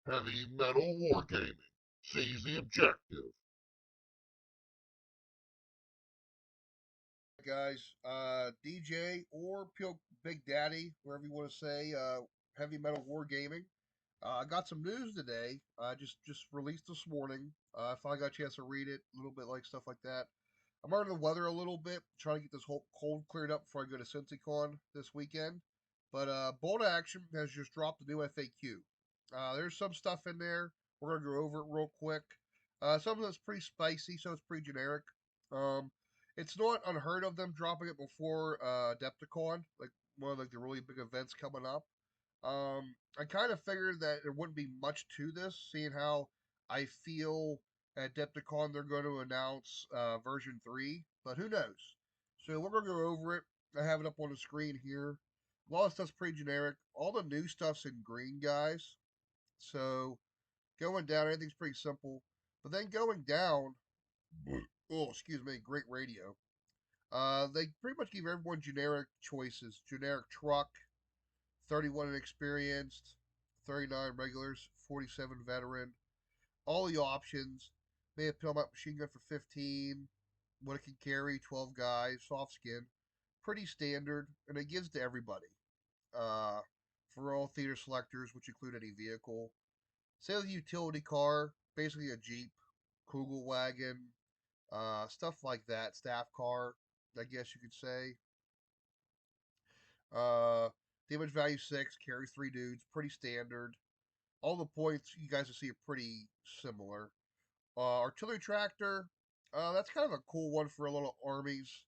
Heavy metal wargaming. Seize the objective. Guys. DJ or Big Daddy, wherever you want to say, Heavy Metal Wargaming. I got some news today. Just released this morning. I finally got a chance to read it, a little bit like stuff like that. I'm under the weather a little bit, trying to get this whole cold cleared up before I go to CincyCon this weekend. But Bolt Action has just dropped a new FAQ. There's some stuff in there. We're gonna go over it real quick. Some of it's pretty spicy, so it's pretty generic. Um, it's not unheard of them dropping it before Adepticon, like one of like the really big events coming up. I kind of figured that there wouldn't be much to this, seeing how I feel at Adepticon they're going to announce version 3, but who knows? So we're going to go over it. I have it up on the screen here. A lot of stuff's pretty generic. All the new stuff's in green, guys. So going down, everything's pretty simple. But then going down, oh, excuse me, great radio. They pretty much give everyone generic choices. Generic truck, 31 inexperienced, 39 regulars, 47 veteran. All the options. May have pillbox machine gun for 15. What it can carry, 12 guys, soft skin. Pretty standard, and it gives to everybody. Uh, for all theater selectors, which include any vehicle. Say the utility car, basically a Jeep, Kugelwagen, stuff like that. Staff car, I guess you could say. Uh, damage value 6, carries 3 dudes, pretty standard. All the points you guys will see are pretty similar. Artillery tractor, that's kind of a cool one for a little armies.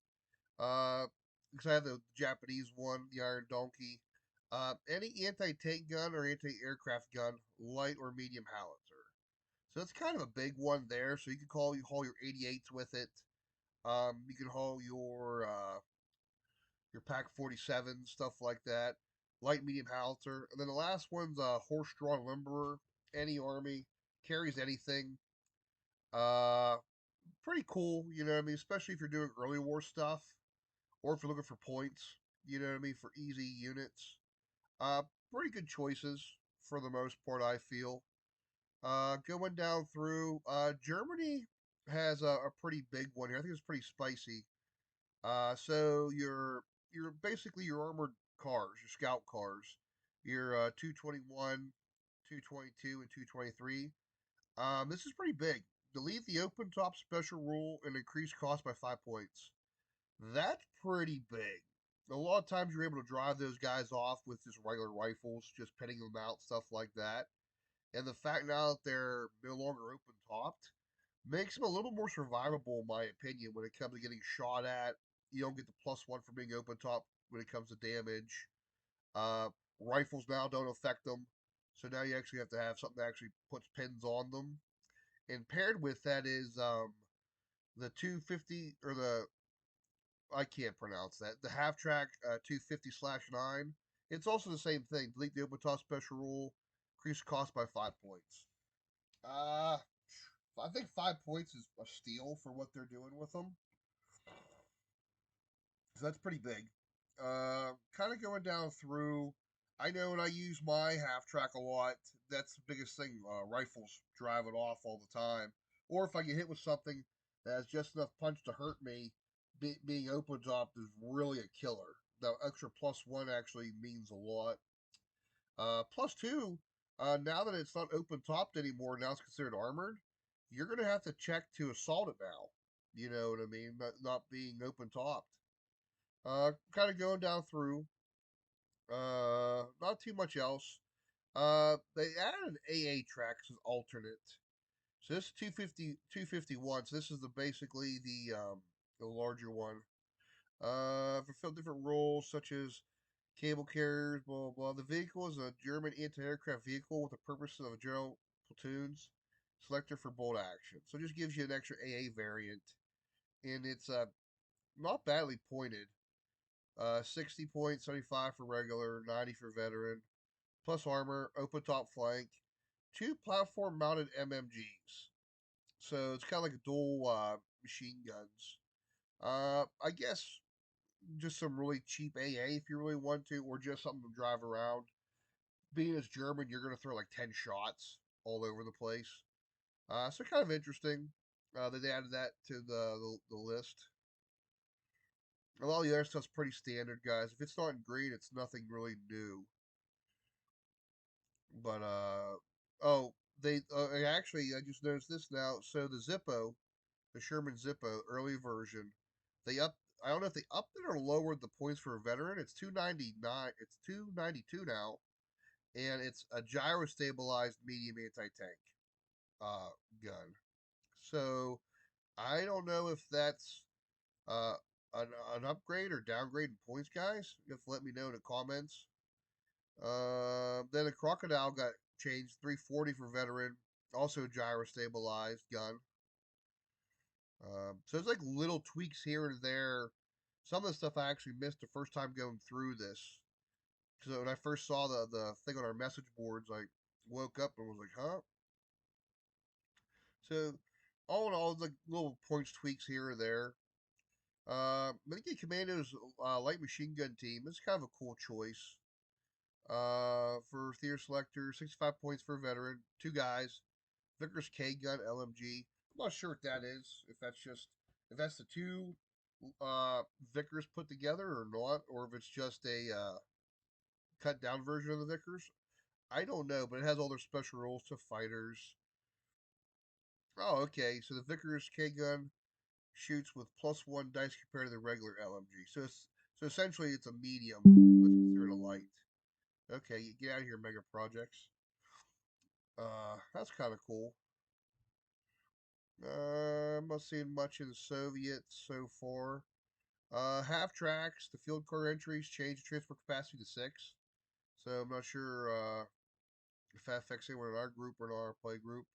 Because I have the Japanese one, the Iron Donkey. Any anti-tank gun or anti-aircraft gun, light or medium howitzer. So that's kind of a big one there. So you can haul your 88s with it. You can haul your Pack 47, stuff like that. Light, medium howitzer. And then the last one's horse-drawn lumberer. Any army carries anything. Uh, Pretty cool. You know what I mean? Especially if you're doing early war stuff, or if you're looking for points. You know what I mean? For easy units. Uh, Pretty good choices for the most part. I feel. Going down through, Germany has a pretty big one here. I think it's pretty spicy. So your basically your armored cars, your scout cars, your 221, 222, and 223. This is pretty big. Delete the open top special rule and increase cost by 5 points. That's pretty big. A lot of times you're able to drive those guys off with just regular rifles, just pinning them out, stuff like that. And the fact now that they're no longer open topped makes them a little more survivable, in my opinion, when it comes to getting shot at. You don't get the +1 for being open top when it comes to damage. Uh, Rifles now don't affect them, so now you actually have to have something that actually puts pins on them. And paired with that is the 250 or the I can't pronounce that the half track 250/9. It's also the same thing. Delete the open top special rule, increase cost by 5 points. Uh, I think 5 points is a steal for what they're doing with them. So that's pretty big. Kind of going down through. I know when I use my half track a lot, that's the biggest thing. Rifles drive it off all the time. Or if I get hit with something that has just enough punch to hurt me, being open top is really a killer. The extra +1 actually means a lot. +2, now that it's not open topped anymore, now it's considered armored. You're gonna have to check to assault it now. You know what I mean? Not being open topped. Kind of going down through. Not too much else. They added an AA track as alternate. So this is 251. So this is the basically the larger one. Fulfill different roles such as cable carriers, blah blah blah. The vehicle is a German anti-aircraft vehicle with the purpose of general platoons. Selector for bolt action. So it just gives you an extra AA variant, and it's not badly pointed. 60 points, 75 for regular, 90 for veteran, plus armor, open top flank, two platform mounted MMGs. So it's kind of like dual machine guns. I guess just some really cheap AA if you really want to, or just something to drive around. Being as German, you're going to throw like 10 shots. all over the place. So kind of interesting that they added that to the list. A lot of the other stuff's pretty standard, guys. If it's not in green, it's nothing really new. But oh, actually I just noticed this now. So the Zippo, the Sherman Zippo early version, they up. I don't know if they upped it or lowered the points for a veteran. It's 299. It's 292 now, and it's a gyro stabilized medium anti tank uh, gun. So I don't know if that's uh, an upgrade or downgrade in points, guys. You have to let me know in the comments. Then the Crocodile got changed 340 for veteran, also gyro stabilized gun. So it's like little tweaks here and there. Some of the stuff I actually missed the first time going through this. So when I first saw the thing on our message boards, I woke up and was like, huh? So all in all, like little points tweaks here or there. Renegade Commando's light machine gun team is kind of a cool choice. For theater selector, 65 points for a veteran, two guys. Vickers K gun LMG. I'm not sure what that is. If that's the two Vickers put together or not, or if it's just a cut down version of the Vickers. I don't know, but it has all their special rules to fighters. Oh, okay. So the Vickers K gun shoots with +1 dice compared to the regular LMG. So essentially it's a medium. Let's consider it a light. Okay, get out of here, Mega Projects. That's kind of cool. I'm not seeing much in the Soviets so far. Half tracks, the field car entries change the transport capacity to 6. So I'm not sure if that affects anyone in our group or in our play group.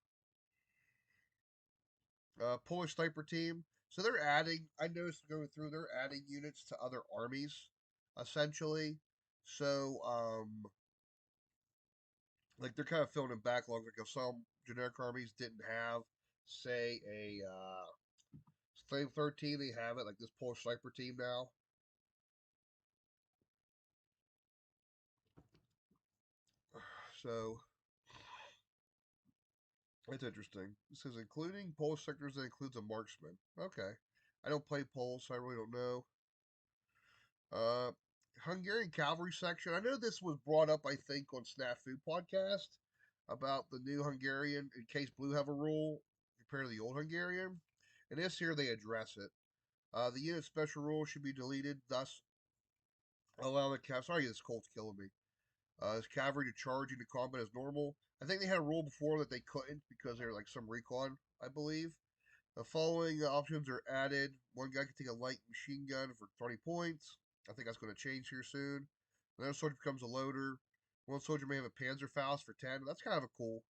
Polish sniper team. So they're adding, I noticed going through, they're adding units to other armies, essentially. So, like they're kind of filling in backlogs. Like if some generic armies didn't have, say, a Flame 13, they have it, like this Polish sniper team now. So, it's interesting. It says including Polish sectors that includes a marksman. Okay. I don't play Poles, so I really don't know. Uh, Hungarian cavalry section. I know this was brought up, I think, on Snafu podcast about the new Hungarian in case Blue have a rule compared to the old Hungarian. And this here they address it. The unit special rule should be deleted, thus allowing the cav. Sorry, this Colt's killing me. His cavalry to charge into combat as normal. I think they had a rule before that they couldn't because they were like some recon, I believe. The following options are added. One guy can take a light machine gun for 20 points. I think that's going to change here soon. Another soldier becomes a loader. One soldier may have a Panzerfaust for 10. That's kind of a cool.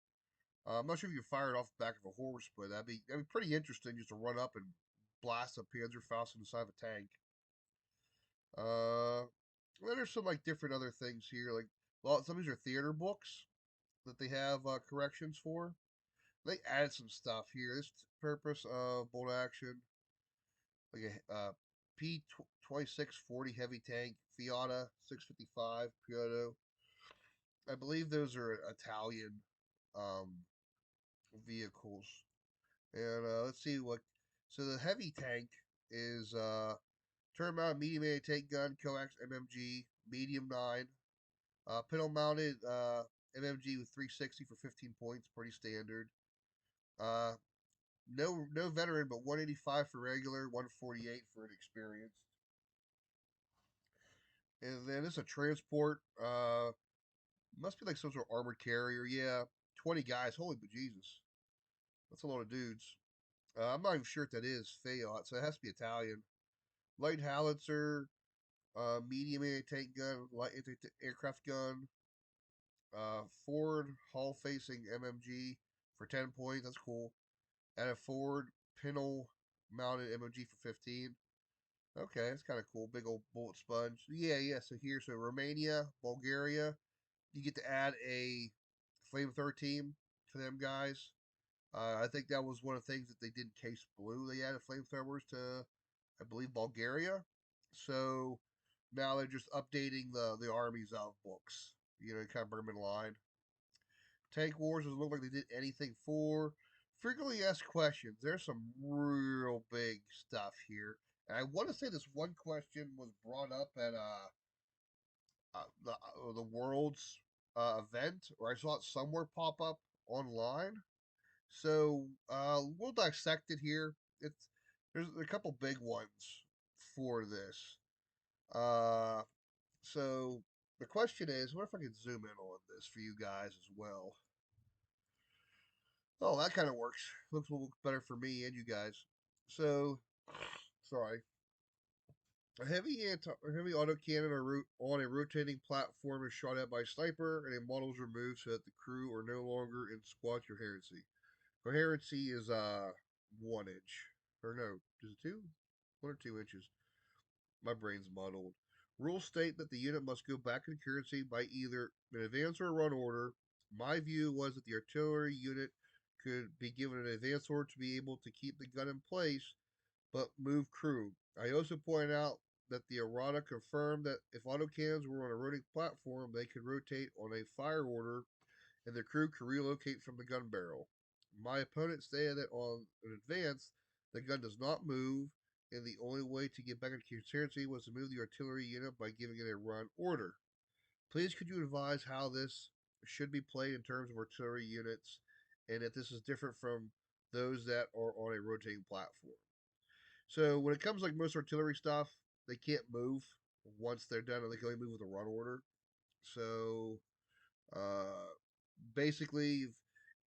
I'm not sure if you can fire it off the back of a horse, but that'd be pretty interesting just to run up and blast a Panzerfaust inside of a tank. Uh, then there's some like different other things here. Like some of these are theater books that they have corrections for. They added some stuff here. This purpose of bolt action, like a P 2640 heavy tank, Fiata 655 Piotto. I believe those are Italian um, vehicles. And let's see what. So the heavy tank is turn mounted medium anti tank gun, coax MMG, medium 9, pedal mounted MMG with 360 for 15 points, pretty standard. Uh, no veteran, but 185 for regular, 148 for an experienced. And then it's a transport. Must be like some sort of armored carrier. Yeah, 20 guys. Holy bejesus, that's a lot of dudes. I'm not even sure what that is. Fiat, so it has to be Italian. Light howitzer, medium anti-tank gun, light anti-aircraft gun, forward hull facing MMG for 10 points. That's cool. And a forward pintle mounted MMG for 15. Okay, that's kind of cool. Big old bullet sponge. Yeah, yeah. So here, so Romania, Bulgaria, you get to add a flamethrower team to them guys. I think that was one of the things that they did in Case Blue. They added flamethrowers to, I believe, Bulgaria. So now they're just updating the armies of books. You know, kind of bring them in line. Tank Wars doesn't look like they did anything for. Frequently asked questions. There's some real big stuff here. And I want to say this one question was brought up at the World's event, or I saw it somewhere pop up online. So we'll dissect it here. It's there's a couple big ones for this. Uh, so the question is, what if I could zoom in on this for you guys as well? Oh, that kind of works. Looks a little better for me and you guys. So, sorry. A heavy autocannon on a rotating platform is shot at by a sniper, and a model is removed so that the crew are no longer in squad coherency. Coherency is 1 inch, or no, is it 1 or 2 inches? My brain's muddled. Rules state that the unit must go back into coherency by either an advance or a run order. My view was that the artillery unit could be given an advance order to be able to keep the gun in place but move crew. I also pointed out that the errata confirmed that if autocannons were on a rotating platform, they could rotate on a fire order and the crew could relocate from the gun barrel. My opponent stated that on an advance, the gun does not move, and the only way to get back into consistency was to move the artillery unit by giving it a run order. Please could you advise how this should be played in terms of artillery units, and if this is different from those that are on a rotating platform? So when it comes like most artillery stuff, they can't move once they're done, and they can only move with a run order. So uh, basically, if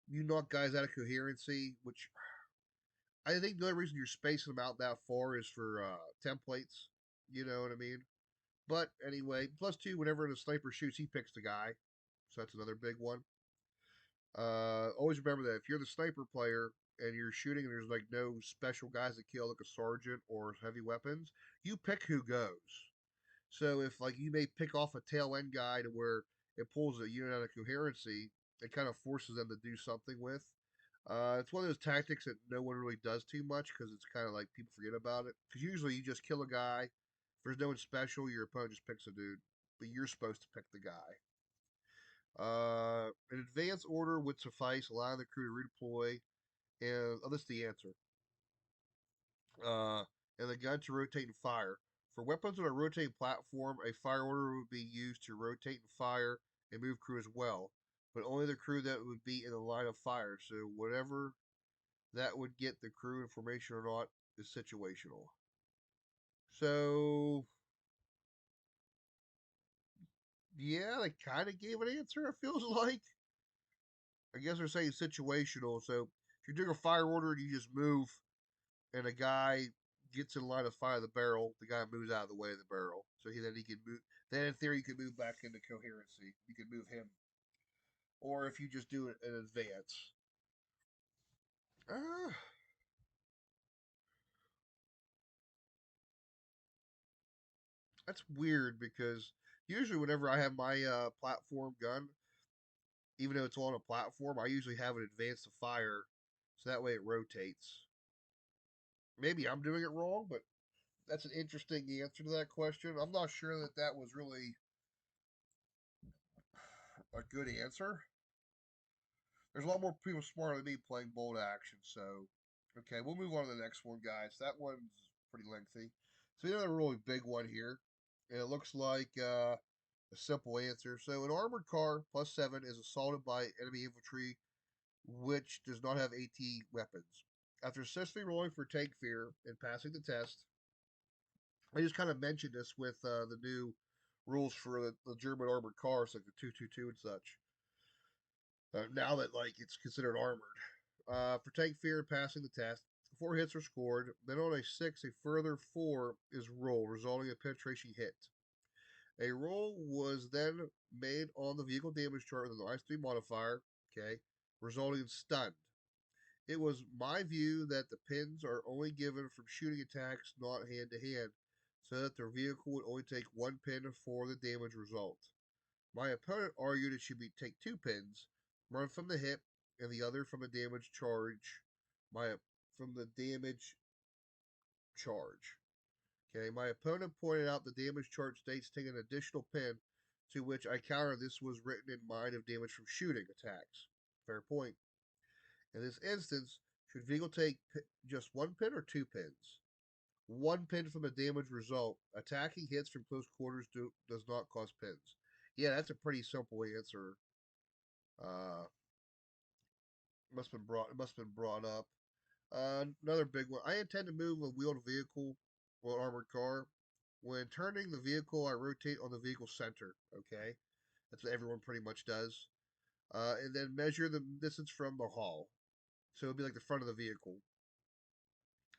you knock guys out of coherency, which I think the only reason you're spacing them out that far is for templates. You know what I mean? But anyway, +2, whenever the sniper shoots, he picks the guy. So that's another big one. Always remember that if you're the sniper player and you're shooting and there's like no special guys that kill like a sergeant or heavy weapons, you pick who goes. So if like you may pick off a tail end guy to where it pulls a unit out of coherency, it kind of forces them to do something with. It's one of those tactics that no one really does too much because it's kind of like people forget about it. Because usually you just kill a guy. If there's no one special, your opponent just picks a dude, but you're supposed to pick the guy. An advance order would suffice, allowing the crew to redeploy, and oh, this is the answer. Uh, and the gun to rotate and fire. For weapons on a rotating platform, a fire order would be used to rotate and fire and move crew as well, but only the crew that would be in the line of fire. So whatever that would get the crew information or not is situational. So yeah, they kind of gave an answer. It feels like. I guess they're saying situational. So if you're doing a fire order and you just move, and a guy gets in line to fire the barrel, the guy moves out of the way of the barrel. So then he can move. Then in theory, you can move back into coherency. You can move him, or if you just do it in advance. Uh, that's weird because usually whenever I have my platform gun, even though it's on a platform, I usually have it advanced to fire, so that way it rotates. Maybe I'm doing it wrong, but that's an interesting answer to that question. I'm not sure that that was really a good answer. There's a lot more people smarter than me playing bold action. So, okay, we'll move on to the next one, guys. That one's pretty lengthy. So, another really big one here. And it looks like a simple answer. So, an armored car +7 is assaulted by enemy infantry, which does not have AT weapons. After successfully rolling for tank fear and passing the test, I just kind of mentioned this with the new rules for the German armored cars, like the 222 and such. Now that like it's considered armored. For tank fear and passing the test, 4 hits are scored. Then on a 6, a further 4 is rolled, resulting in a penetration hit. A roll was then made on the vehicle damage chart with an -3 modifier, okay, resulting in stunned. It was my view that the pins are only given from shooting attacks, not hand to hand, so that the vehicle would only take 1 pin for the damage result. My opponent argued it should be take 2 pins, one from the hit and the other from the damage charge. My from the damage charge. Okay, my opponent pointed out the damage charge states take an additional pin, to which I countered this was written in mind of damage from shooting attacks. Fair point. In this instance, should vehicle take just one pin or two pins? One pin from a damage result. Attacking hits from close quarters does not cost pins. Yeah, that's a pretty simple answer. Uh, must have been brought up. Another big one. I intend to move a wheeled vehicle or armored car. When turning the vehicle, I rotate on the vehicle center. Okay, that's what everyone pretty much does. And then measure the distance from the hull. So it'd be like the front of the vehicle.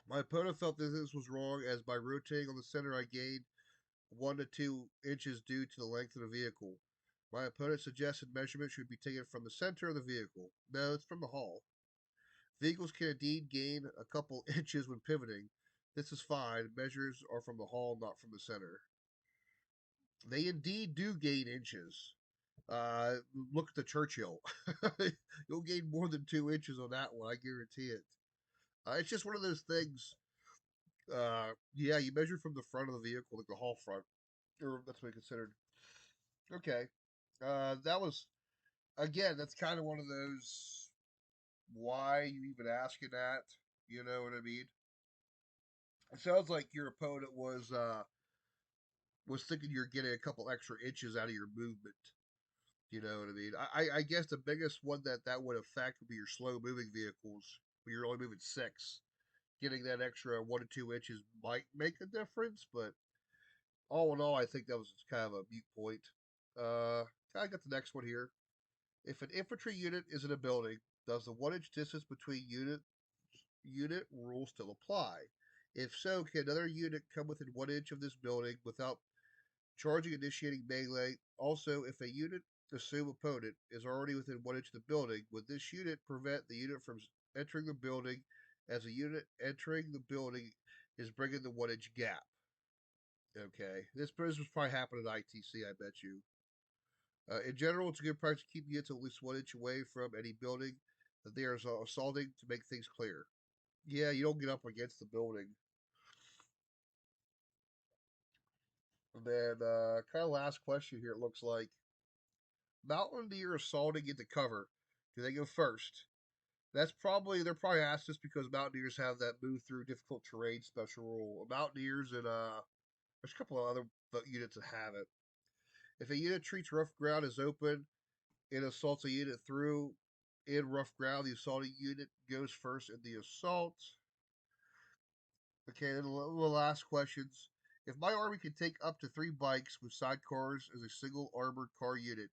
My opponent felt that this was wrong, as by rotating on the center, I gained 1 to 2 inches due to the length of the vehicle. My opponent suggested measurement should be taken from the center of the vehicle. No, it's from the hull. Vehicles can indeed gain a couple inches when pivoting. This is fine. Measures are from the hull, not from the center. They indeed do gain inches. Uh, Look at the Churchill. You'll gain more than 2 inches on that one, I guarantee it. It's just one of those things. Yeah, you measure from the front of the vehicle, like the hull front, or that's what I considered. Okay, that was again. That's kind of one of those. Why you even asking that? You know what I mean? It sounds like your opponent was thinking you're getting a couple extra inches out of your movement. You know what I mean? I guess the biggest one that would affect would be your slow moving vehicles. Where you're only moving six. Getting that extra 1 to 2 inches might make a difference, but all in all, I think that was kind of a mute point. Uh, I got the next one here. If an infantry unit is in a building, does the 1 inch distance between unit rule still apply? If so, can another unit come within 1 inch of this building without charging initiating melee? Also, if a unit, assume opponent, is already within 1 inch of the building, would this unit prevent the unit from entering the building, as a unit entering the building is bringing the 1 inch gap? Okay, this was probably happening at ITC, I bet you. In general, it's a good practice to keep units at least 1 inch away from any building that they are assaulting to make things clear. Yeah, you don't get up against the building. And then, kind of last question here, it looks like. Mountain deer assaulting into cover. Do they go first? They're probably asked this because mountaineers have that move through difficult terrain special rule. Mountaineers and there's a couple of other units that have it. If a unit treats rough ground as open and assaults a unit through in rough ground, the assaulting unit goes first in the assault. Okay, then the last questions. If my army can take up to 3 bikes with sidecars as a single armored car unit,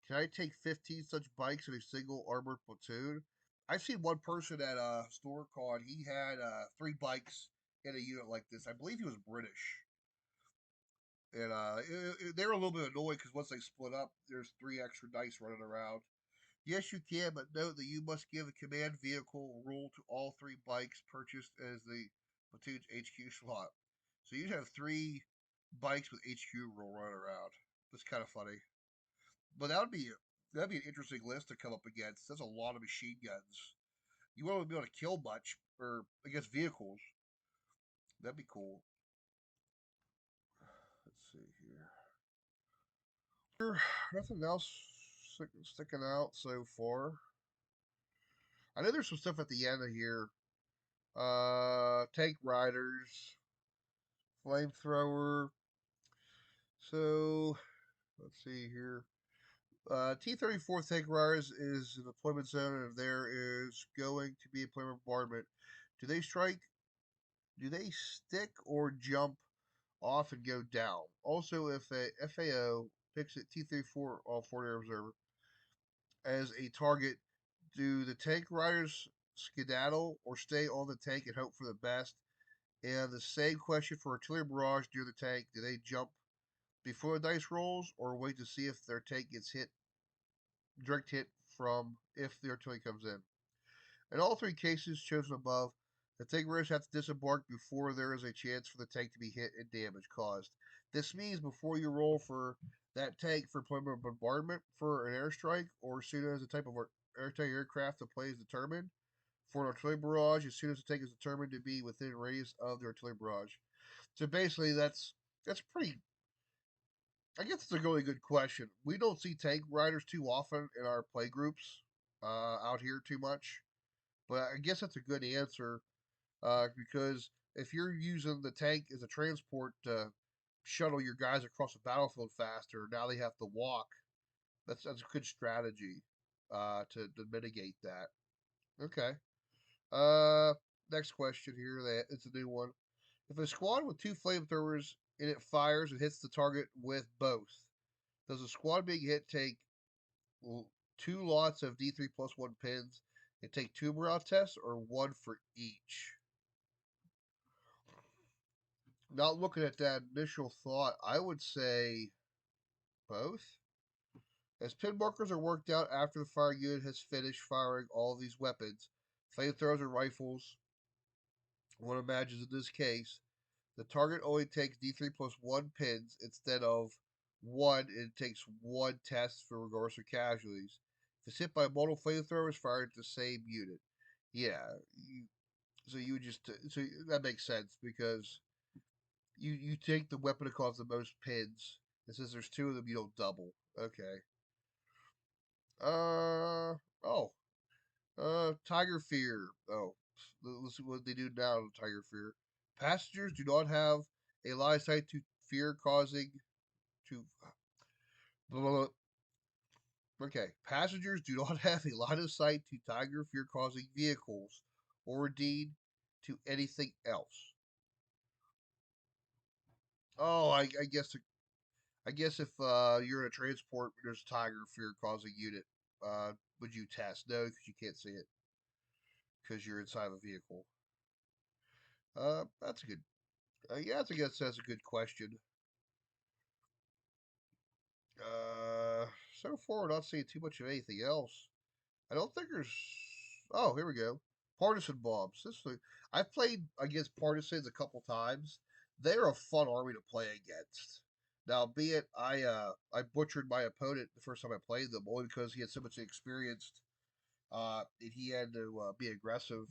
can I take 15 such bikes in a single armored platoon? I've seen one person at a store called. He had 3 bikes in a unit like this. I believe he was British, and they were a little bit annoyed because once they split up, there's 3 extra dice running around. Yes, you can, but note that you must give a command vehicle rule to all 3 bikes purchased as the platoon's HQ slot. So you'd have 3 bikes with HQ rule running around. That's kind of funny. But that'd be an interesting list to come up against. That's a lot of machine guns. You won't be able to kill much or against vehicles. That'd be cool. Let's see here. Nothing else sticking out so far. I know there's some stuff at the end of here. Tank riders, flamethrower. So let's see here. T-34 tank riders is an deployment zone, and there is going to be a bombardment. Do they strike? Do they stick or jump off and go down? Also, if a FAO picks a T-34 all forward air observer as a target, do the tank riders skedaddle or stay on the tank and hope for the best? And the same question for artillery barrage near the tank. Do they jump before the dice rolls or wait to see if their tank gets direct hit from if the artillery comes in? In all 3 cases chosen above, the tank riders have to disembark before there is a chance for the tank to be hit and damage caused. This means before you roll for that tank for deployment bombardment for an airstrike, or as soon as the type of aircraft to play is determined, for an artillery barrage, as soon as the tank is determined to be within radius of the artillery barrage. So basically, that's pretty. I guess it's a really good question. We don't see tank riders too often in our play groups. out here too much. But I guess that's a good answer because if you're using the tank as a transport to shuttle your guys across the battlefield faster, now they have to walk. That's a good strategy to mitigate that. Okay. Uh, Next question here. That it's a new one. If a squad with two flamethrowers and it fires and hits the target with both, does the squad being hit take two lots of D3 plus one pins and take two morale tests, or one for each? Not looking at that initial thought, I would say both. As pin markers are worked out after the fire unit has finished firing all of these weapons, flamethrowers and rifles, one imagines in this case, the target only takes D3 plus one pins instead of one, and it takes one test for regardless of casualties. If it's hit by multiple flamethrowers fired at the same unit. Yeah, so you would just, so that makes sense because you take the weapon that causes the most pins, and since there's two of them, you don't double. Okay. Oh, Tiger Fear. Oh, let's see what they do now to Tiger Fear. Passengers do not have a line of sight to fear causing to. Blah, blah, blah. Okay, passengers do not have a line of sight to Tiger Fear causing vehicles, or indeed to anything else. Oh, I guess if you're in a transport, there's a Tiger Fear causing unit. Uh, would you test? No, because you can't see it because you're inside of a vehicle. That's a good. Yeah, I guess that's a good question. Uh, so far, we're not seeing too much of anything else. I don't think there's. Oh, here we go. Partisan bombs. I've played against partisans a couple times. They're a fun army to play against. Now, be it I butchered my opponent the first time I played them, only because he had so much experience and he had to be aggressive.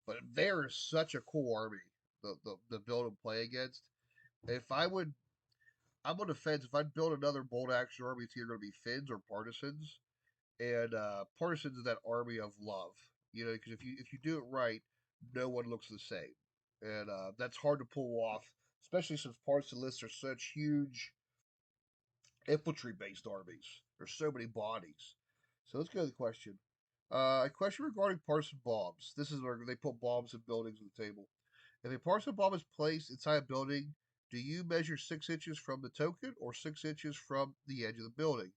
But they're such a cool army. The build and play against. If I would I'm on the fence. If I build another bolt action army, it's either going to be Finns or Partisans. And Partisans is that army of love, because if you do it right, no one looks the same, and that's hard to pull off, especially since Partisan lists are such huge infantry based armies. There's so many bodies. So let's go to the question. A question regarding partisan bombs. This is where they put bombs in buildings on the table. If a partisan bomb is placed inside a building, do you measure 6 inches from the token or 6 inches from the edge of the building?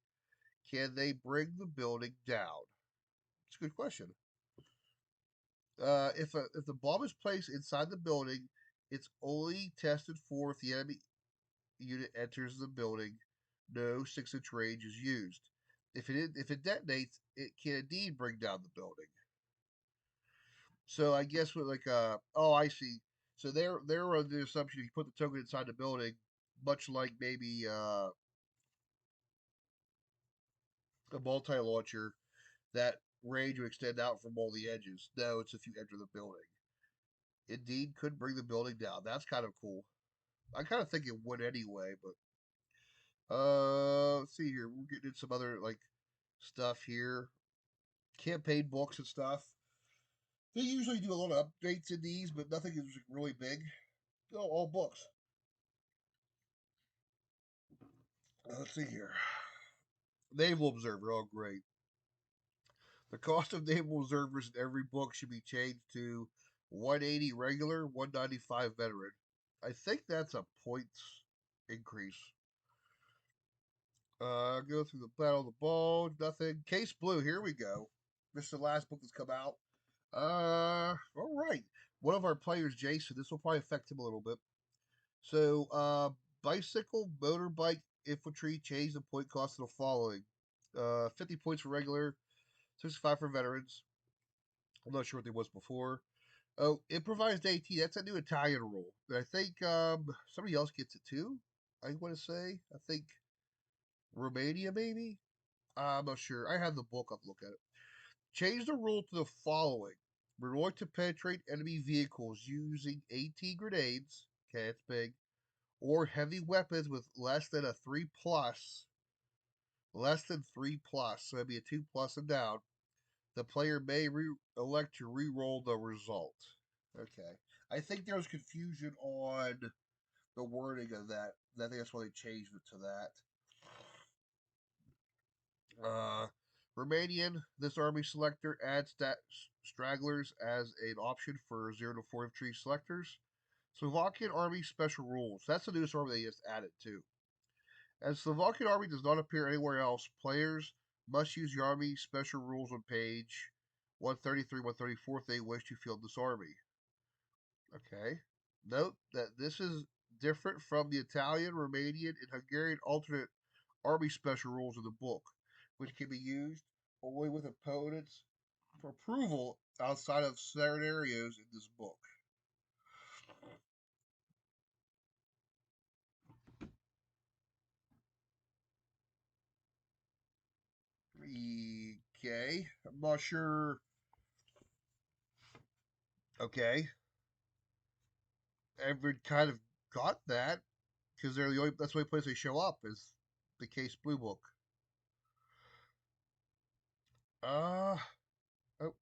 Can they bring the building down? It's a good question. If the bomb is placed inside the building, it's only tested for if the enemy unit enters the building. No 6 inch range is used. If it detonates, it can indeed bring down the building. So I guess with oh, I see. So they're under the assumption if you put the token inside the building, much like maybe a multi launcher, that range would extend out from all the edges. No, it's if you enter the building. Indeed, could bring the building down. That's kind of cool. I kind of think it would anyway, but let's see here. We're getting into some other stuff here. Campaign books and stuff. They usually do a lot of updates in these, but nothing is really big. Oh, all books. Let's see here. Naval Observer. Oh, great. The cost of naval observers in every book should be changed to 180 regular, 195 veteran. I think that's a points increase. Go through the Battle of the Bulge. Nothing. Case Blue. Here we go. This is the last book that's come out. All right. One of our players, Jason. This will probably affect him a little bit. So, bicycle, motorbike, infantry change the point cost to the following: 50 points for regular, 65 for veterans. I'm not sure what they was before. Oh, improvised AT. That's a new Italian rule. And I think somebody else gets it too. I want to say. I think Romania maybe. I'm not sure. I have the book. I'll look at it. Change the rule to the following: we're going to penetrate enemy vehicles using AT grenades. Okay, it's big. Or heavy weapons with less than a 3 plus. Less than 3 plus. So that'd be a 2 plus and down. The player may elect to re-roll the result. Okay. I think there was confusion on the wording of that. I think that's why they changed it to that. Uh, Romanian, this army selector adds stragglers as an option for 0 to 4 infantry selectors. Slovakian army special rules. That's the newest army they just added too. As Slovakian army does not appear anywhere else, players must use the army special rules on page 133, 134 if they wish to field this army. Okay. Note that this is different from the Italian, Romanian, and Hungarian alternate army special rules in the book, which can be used only with opponents for approval outside of scenarios in this book. Okay. I'm not sure. Okay. Everyone kind of got that because they're the only that's the only place they show up is the Case Blue book. Uh oh,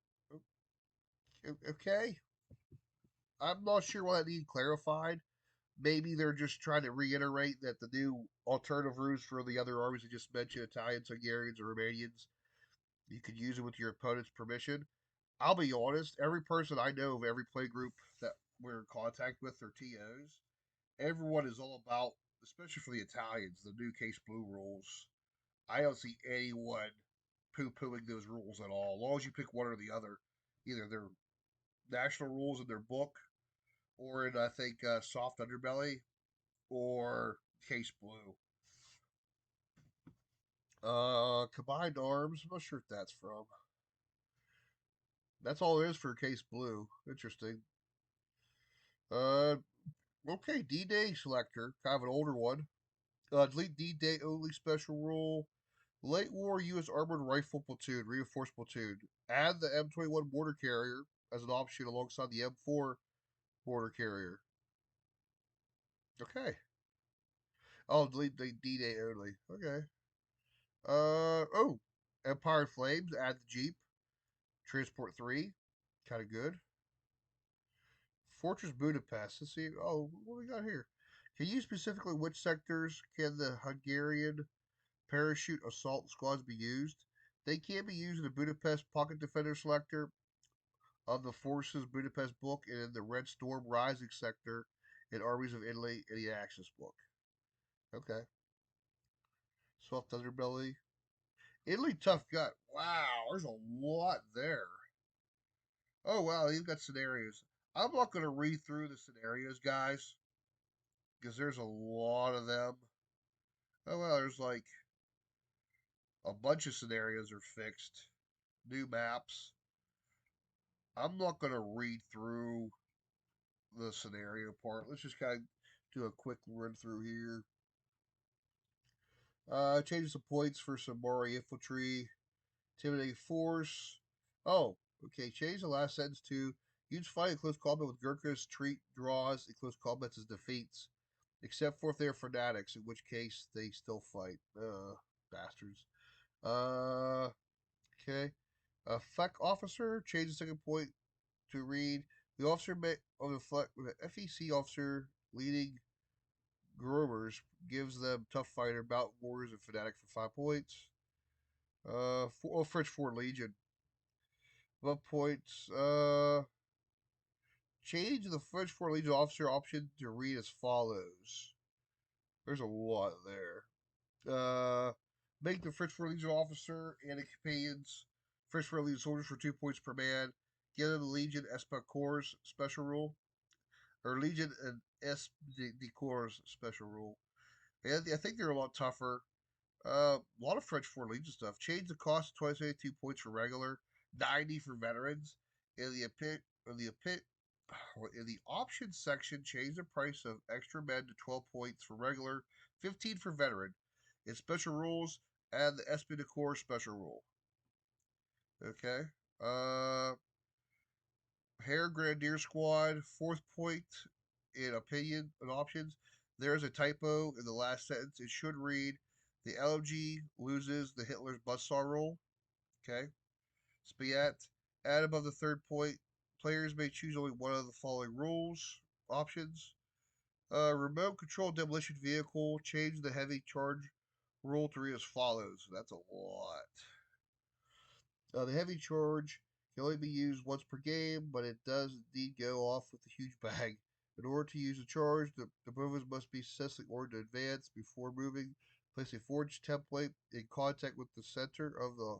okay. I'm not sure why that needs clarified. Maybe they're just trying to reiterate that the new alternative rules for the other armies I just mentioned, Italians, Hungarians, or Romanians, you could use it with your opponent's permission. I'll be honest, every person I know of every play group that we're in contact with, their TOs, everyone is all about, especially for the Italians, the new Case Blue rules. I don't see anyone poo pooing those rules at all. As long as you pick one or the other, either their national rules in their book or in, I think, Soft Underbelly or Case Blue. Combined Arms. I'm not sure if that's from. That's all there is for Case Blue. Interesting. Uh, okay, D-Day selector, kind of an older one. Delete D-Day only special rule. Late War U.S. Armored Rifle Platoon, Reinforced Platoon. Add the M21 Mortar Carrier as an option alongside the M4 Mortar Carrier. Okay. Oh, delete the D-Day only. Okay. Oh. Empire Flames, add the Jeep. Transport 3, kind of good. Fortress Budapest. Let's see. Oh, what we got here? Can you specifically which sectors can the Hungarian parachute assault squads be used? They can be used in the Budapest Pocket Defender selector of the Forces Budapest book and in the Red Storm Rising sector in Armies of Italy in the Axis book. Okay. Soft Underbelly. Italy Tough Gut. Wow, there's a lot there. Oh, wow, you've got scenarios. I'm not going to read through the scenarios, guys, because there's a lot of them. Oh, well, there's like a bunch of scenarios are fixed, new maps. I'm not going to read through the scenario part. Let's just kind of do a quick run through here. Changes the points for some more infantry. Intimidating force. Oh, okay. Change the last sentence to use fighting in close combat with Gurkhas, treat draws in close combat as defeats, except for if they're fanatics, in which case they still fight. Bastards. Uh, okay. FEC officer. Change the second point to read the officer of the FEC officer leading groomers gives them tough fighter, bout warriors, and fanatic for 5 points. French 4 Legion. What points? Change the French 4 Legion officer option to read as follows. There's a lot there. Make the French 4 Legion officer and companions French 4 Legion soldiers for 2 points per man. Give them the Legion Espa Corps special rule. Or Legion and S de Corps special rule. And I think they're a lot tougher. A lot of French 4 Legion stuff. Change the cost to twice 2 points for regular, 90 for veterans. In the in the options section, change the price of extra men to 12 points for regular, 15 for veteran. In special rules, add the Esprit de Corps special rule. Okay. Uh, Hair Grenadier Squad, fourth point in opinion and options. There's a typo in the last sentence. It should read the LMG loses the Hitler's buzzsaw rule. Okay. Spiat. Add above the third point. Players may choose only one of the following rules options. Remote control demolition vehicle. Change the heavy charge rule to read as follows. That's a lot. The heavy charge can only be used once per game, but it does indeed go off with a huge bang. In order to use the charge, the movers must be successfully ordered in advance before moving. Place a forged template in contact with the center of the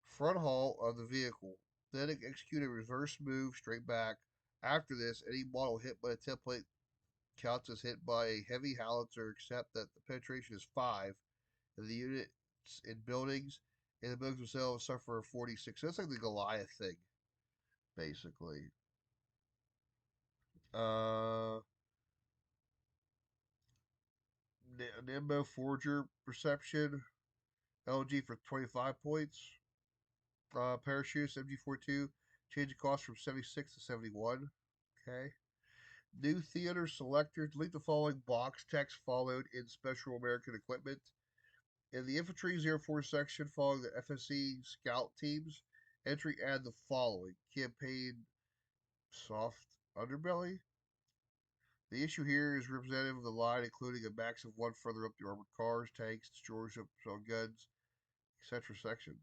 front hull of the vehicle. Then execute a reverse move straight back. After this, any model hit by a template counts as hit by a heavy howitzer, except that the penetration is 5, and the units in buildings and the buildings themselves suffer a 46. So that's like the Goliath thing, basically. Uh, Nimbo Forger Perception, LG for 25 points. Parachutes, MG42, change the cost from 76 to 71. Okay. New theater selector, delete the following box text followed in Special American Equipment. In the Infantry 04 section following the FSC Scout teams, entry add the following campaign soft underbelly. The issue here is representative of the line, including a max of one further up the armored cars, tanks, destroyers, on guns, etc. sections.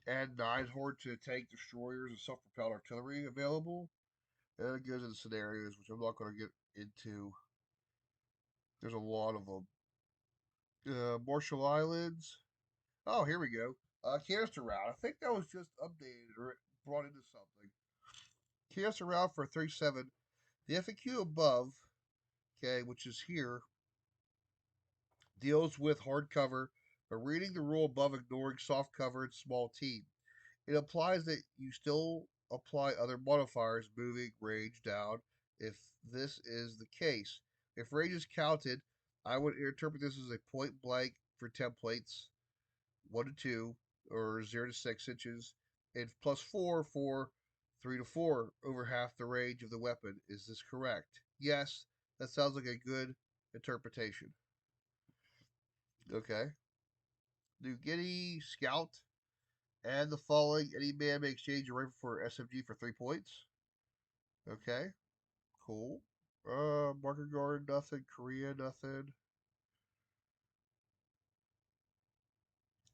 Add 9 horde to tank destroyers and self-propelled artillery available. And it goes into scenarios, which I'm not going to get into. There's a lot of them. Marshall Islands. Oh, here we go. Canister round. I think that was just updated or brought into something. Canister round for 37. The FAQ above, okay, which is here, deals with hardcover, but reading the rule above ignoring soft cover and small team. It implies that you still apply other modifiers, moving range down, if this is the case. If range is counted, I would interpret this as a point blank for templates, 1 to 2, or 0 to 6 inches, and +4 for 3 to 4 over half the range of the weapon. Is this correct? Yes, that sounds like a good interpretation. Okay. New Guinea Scout. And the following, any man may exchange a rifle for SMG for 3 points. Okay, cool. Market Guard, nothing. Korea, nothing.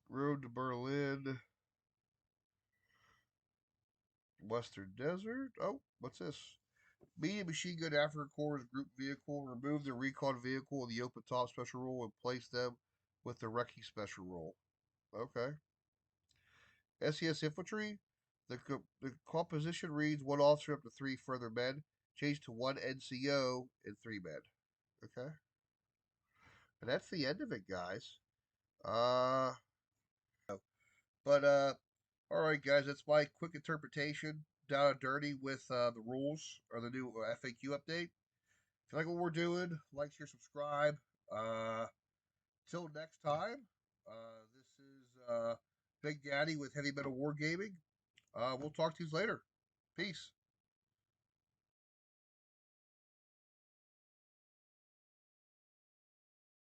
Road to Berlin. Western Desert. Oh, what's this? Medium machine gun Africa Corps group vehicle. Remove the recon vehicle and the open top special rule and place them with the wrecking special rule. Okay. SES Infantry. The composition reads one officer up to 3 further men. Change to 1 NCO and 3 men. Okay. And that's the end of it, guys. Uh, but all right, guys, that's my quick interpretation down and dirty with the rules or the new FAQ update. If you like what we're doing, like, share, subscribe. Uh, till next time, this is Big Daddy with Heavy Metal Wargaming. We'll talk to you later. Peace.